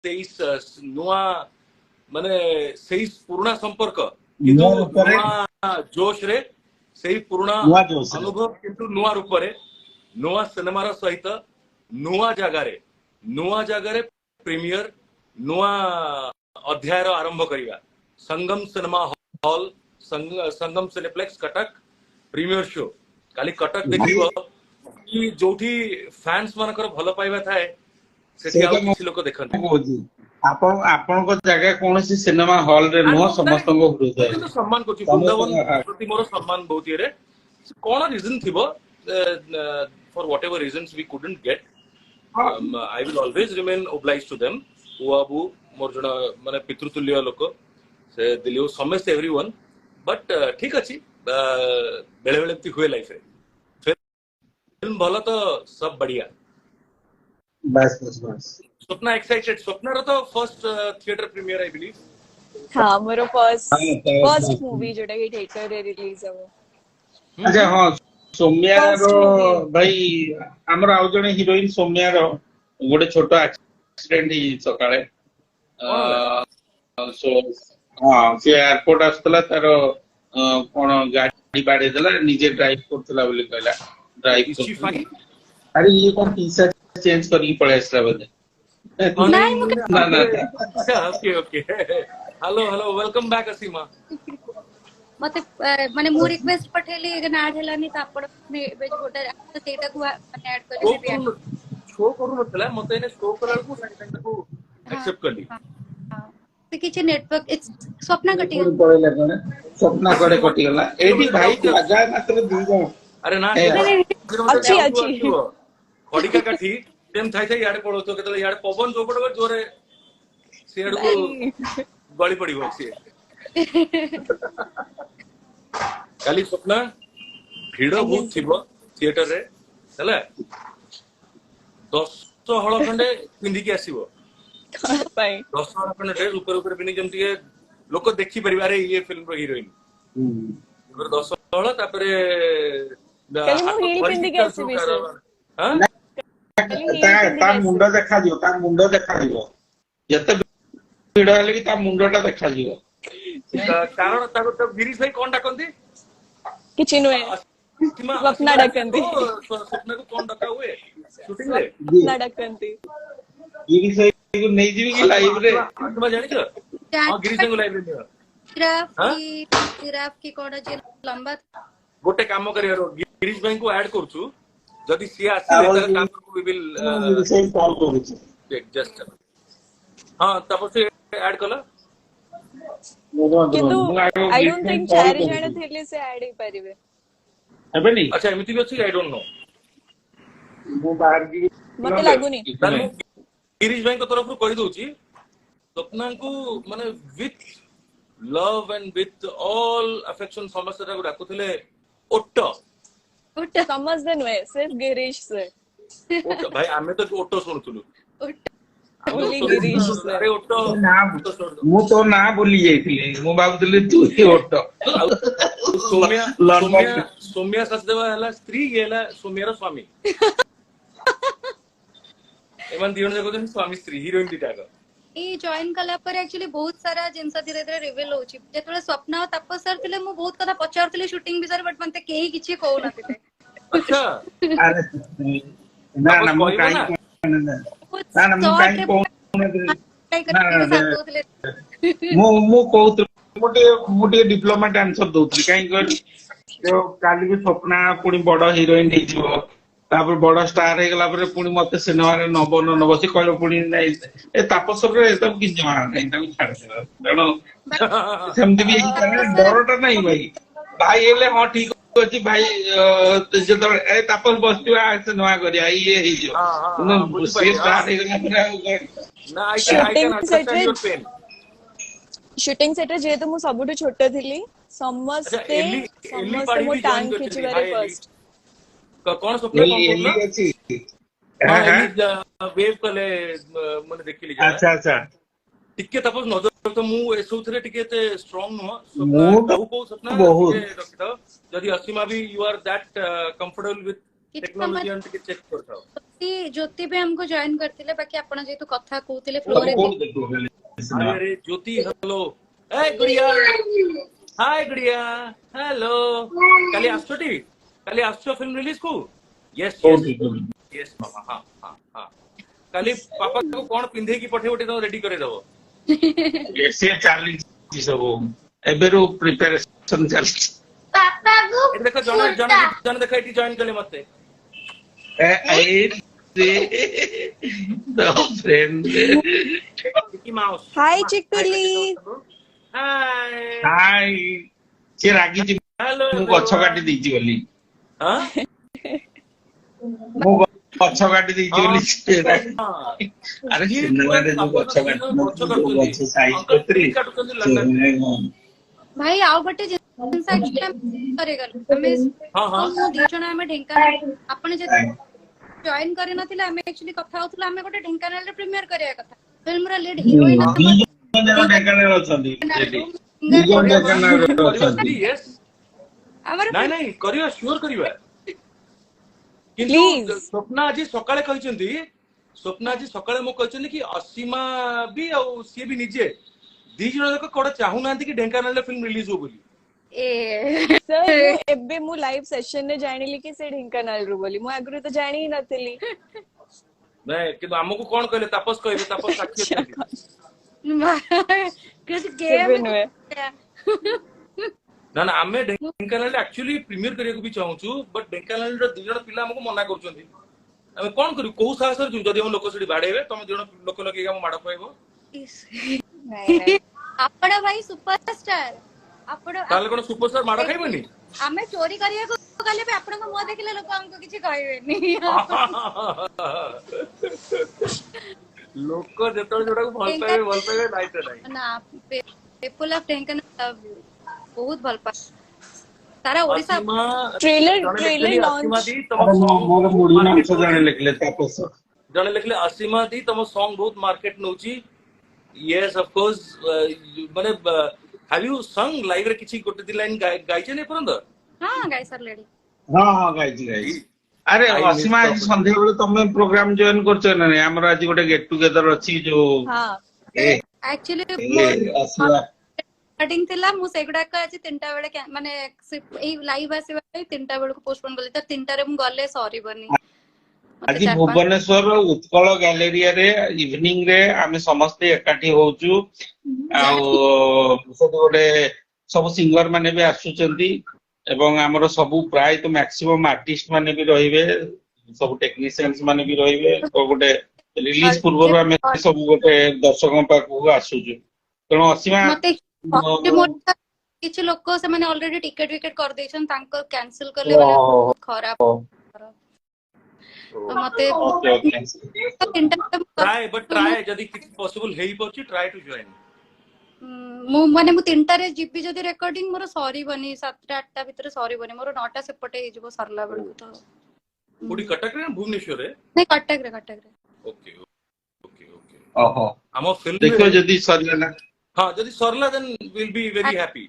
नुआ माने सेई पुराना संपर्क किंतु नुआ जोश रे सेई पुराना अनुभव किंतु नुआ रूप रे नुआ सिनेमा रो सहित नुआ जगह रे प्रीमियर नुआ अध्याय रो आरंभ करिवा संगम सिनेमा हॉल संगम सिनेप्लेक्स कटक प्रीमियर शो काली कटक देखिबो कि जोठी फैंस मानकर भलो पाइबा थाए सेठी आउ किछि लोक देखंती आपन को जगह कौन सी सिनेमा हॉल रे नो समस्त को हृदय तो सम्मान करछि वृंदावन प्रति मोर सम्मान बहुत रे कोन रीजन थिबो for whatever reasons we couldn't get I will always remain obliged to them ओआबू मोर जणा माने पितृतुल्य लोक से दिलियो समस्त एवरीवन बट ठीक अछि बेले बेले हुए लाइफ रे फिल्म भलो तो सब बढ़िया बस बस बस स्वप्ना एक्साइटेड स्वप्ना रो तो first theatre premiere I believe हां मोर फर्स्ट मूवी जोटा कि थिएटर रे रिलीज हो अच्छा हां सोम्या रो भाई हमर आउ जने हीरोइन सोम्या रो गोटे छोटो एक्सीडेंट ही सकाळे सो हां से एयरपोर्ट आस्तला तारो कोन गाड़ी बाडे देला निजे ड्राइव करतला बोली कहला ड्राइव अरे ये कौन टी-शर्ट चेंज करके पड़े असला बदे ना ना okay okay hello hello welcome back Asima मते माने मो रिक्वेस्ट पठेली एगन ऐड हेलानी त आपण ने बेज गोटा सेटा को माने ऐड करे भी शो करू नतला मते ने शो करल को साइड को एक्सेप्ट करली ते किछि नेटवर्क इट्स स्वप्ना कटी पड़े लगने स्वप्ना करे कटी गला एडी भाई आगा मात्र दी गो अरे ना अच्छी अच्छी खडिका काठी टेम थाई थाई याडे पड़ो तो केतले याडे पवन जो पड़ो जोरे सेड को गली पड़िबो से काली स्वप्ना भीड़ बहुत थिबो थिएटर रे हला 10 हळ खंडे पिंदी के आसीबो 10 हळ खंडे ड्रेस ऊपर ऊपर पिनी जमती लोक देखि परिवार रे ये फिल्म रो हीरोइन 10 हळ तापरे कली मु हिल पिंदी के आसीबी सर हां ता मुंडो देखा दियो जते भीड़ हेले कि ता मुंडोटा देखा दियो कारण ताको तो गिरीश भाई कोन डाकंती किछि नुए स्वप्ना डाकंती स्वप्ना को कोन डाका हुए शूटिंग रे स्वप्ना डाकंती गिरीश भाई को नहीं जीवी की लाइव रे तुम जानि छ हां गिरीश भाई को लाइव रे जिराफ की कोडा जे लंबा गोटे काम करियो गिरीश भाई को ऐड करछु जदि सी आसी काम को वी विल सेम कॉल करू जस्ट हां तब से ऐड कला किंतु आई डोंट थिंक चार जण थेले से ऐड ही परिबे एबे नहीं अच्छा एमिति भी अछि आई डोंट नो वो बाहर की मते लागुनी गिरीश भाई को तरफ रो कहि दोची स्वप्ना को माने with love and with all affection समस्त को डाकुथिले ओट्टो समझ दे नुए सिर्फ गिरीश से ओट्टो भाई आमे तो ओट्टो सुनथुलु ओनली गिरीश से अरे ओट्टो ना मु तो ना बोली जाइथिले मु बाबुदले तू ही ओट्टो सोम्या सचदेवा हला स्त्री गेला सोम्यार स्वामी एमन दिवन जको दिन स्वामी स्त्री हीरोइन दिटाक ए जॉइन कला पर एक्चुअली बहुत सारा जिंस धीरे धीरे रिवील होची जेतले स्वप्ना तापस सर थिले मु बहुत कथा पचारथिले शूटिंग विषय बट मनते केही किछि कहू नथिले अच्छा अरे ना मु काई ना मु काई मु कहत मोटे डिप्लोमेट आंसर दोथि काई कर जो काली भी स्वप्ना पुनी बड़ हीरोइन हिजो तापर बड़ स्टार हे गला पर पुनी मते सिनेमा रे नब से कहलो पुनी नै ए तापस रे एकदम कि जमा नै तम छाड़ दे तनो सेमति भी डरटा नै भाई हेले हां ठीक अछि भाई जे ए तापस बसतिवा सिनेमा करिया ये हे जो से स्टार हे गला पर ना I can understand your pain shooting set जे तो मु सबुठु छोट थिली समस्ते मो टांग खिचबारे फर्स्ट कौन स्वप्न कौन हां वेव कले मने देखिली अच्छा अच्छा टिके तपस नजर तो मु एसो थरे टिके ते स्ट्रांग न स्वप्न को सपना रखितो जदी असीमा भी you are that comfortable with କିଛି टेक्नोलोजी समय हम टिके चेक करथाओ ज्योति भी हमको जॉइन करथिले बाकी आपण जेतु कथा कहूतिले फ्लो रे अरे अरे ज्योति हेलो ए गुड़िया हाय गुड़िया हेलो काली आछोटी काली आछो फिल्म रिलीज को यस यस यस मामा हां हां हां काली पापा को कोन पिंधे की पठे उठे तो रेडी करे दबो से चाली सब एबेरो प्रिपरेशन चल पापा को ए देखो जने जने जने देखा इटी जॉइन करले मते ए द फ्रेंड मिकी माउस हाय चिकटुली हाय हाय से रागी जी हेलो मु गछ काटी देछि बोली हां मु गछ काटी देछि बोली अरे सिनेमा रे जो गछ काटी गछ साइज करतरी भाई आउ गटे जिंस एक्चुअली करेगा हमें हां हां मो दी जण हमें ढेंकानाल आपण जे जॉइन करे नथिला हमें एक्चुअली कथा होतला हमें गटे ढेंकानाल रे प्रीमियर करिया कथा फिल्म रा लीड हीरोइन ढेंकानाल अछंती ढेंकानाल अछंती यस हमर नहीं नहीं करियो श्योर करियो किंतु Please. स्वप्ना आज सकाळे कहिसंती स्वप्ना आज सकाळे मो कहिसंती कि असीमा भी और सी भी निजे दी जण लोक कोड चाहू नांती कि ढेंकानाल रे फिल्म रिलीज हो बोली ए सर एबे मु लाइव सेशन ने जानिली कि से ढेंकानाल रु बोली मु आगु तो जानि ही नथिली नहीं किंतु हमको कोन कहले तापस कहले तापस साक्षी किस केबे गेम नुए ना ना आमे ढेंकानाल एक्चुअली प्रीमियर करिया को भी चाहूछु बट ढेंकानाल रे दु जण पिला हमको मना करछंती हम कोन करू को साहस रे जदी हम लोक सडी बाडेबे तुम जण लोक लगे हम माडा पाइबो नहीं आपण भाई सुपरस्टार आपण ताले कोन सुपरस्टार माडा खाइबनी हमें चोरी करिया को गले पे आपण को मुंह देखले लोग हमको किछि कहबेनी लोक जेतळ जोडा को भल पाइबे नाही त नाही ना people of Dhenkanal love you बहुत भल पा सारा ओडिसा ट्रेलर लॉन्च मोर मुड़ी मांस जने लिखले तापस जने लिखले असीमा दी तम सॉन्ग बहुत मार्केट नउची यस ऑफ कोर्स माने हैव यू संग लाइव रे किछि गोटे दी लाइन गाइचे नै परंद हां गाइस सर लेडी हां गाइजी अरे असीमा आज संध्या बेले तमे प्रोग्राम जॉइन करछ ना नै हमर आज गोटे गेट टुगेदर अछि जो हां एक्चुअली असीमा स्टार्टिंग थिला मु सेगडा का आज 3टा बेले माने ए लाइव आसीबा 3टा बेले को पोस्टपोन करले त 3टा रे मु गले सॉरी बनी आज भुवनेश्वर उत्कल गैलेरिया रे इवनिंग रे आमे समस्त एकाठी होउचु आ गोटे सब सिंगर माने भी आसुचंती एवं हमर सब प्राय तो मैक्सिमम आर्टिस्ट माने भी रहिबे सब टेक्नीशियंस माने भी रहिबे तो गोटे रिलीज पूर्व आमे सब गोटे दर्शकों पाखु आसुचु तेणु असीमा किछि लोक से माने ऑलरेडी टिकट विकेट कर देछन तांको कैंसिल करले माने खराब तो मते ट्राई जदी किछ पॉसिबल हेई पछि ट्राई टू जॉइन मु माने मु 3टा रे जीपी जदी रिकॉर्डिंग मोर सॉरी बनी 7 8टा भीतर सॉरी बनी मोर 9टा सेपटे हे जबो सरला बेल तो पुडी कटक रे भुवनेश्वर रे नहीं कटक रे ओके ओके ओके ओहो हम फिल्म देखो जदी सरला ना हां जदी Sarala then will be very happy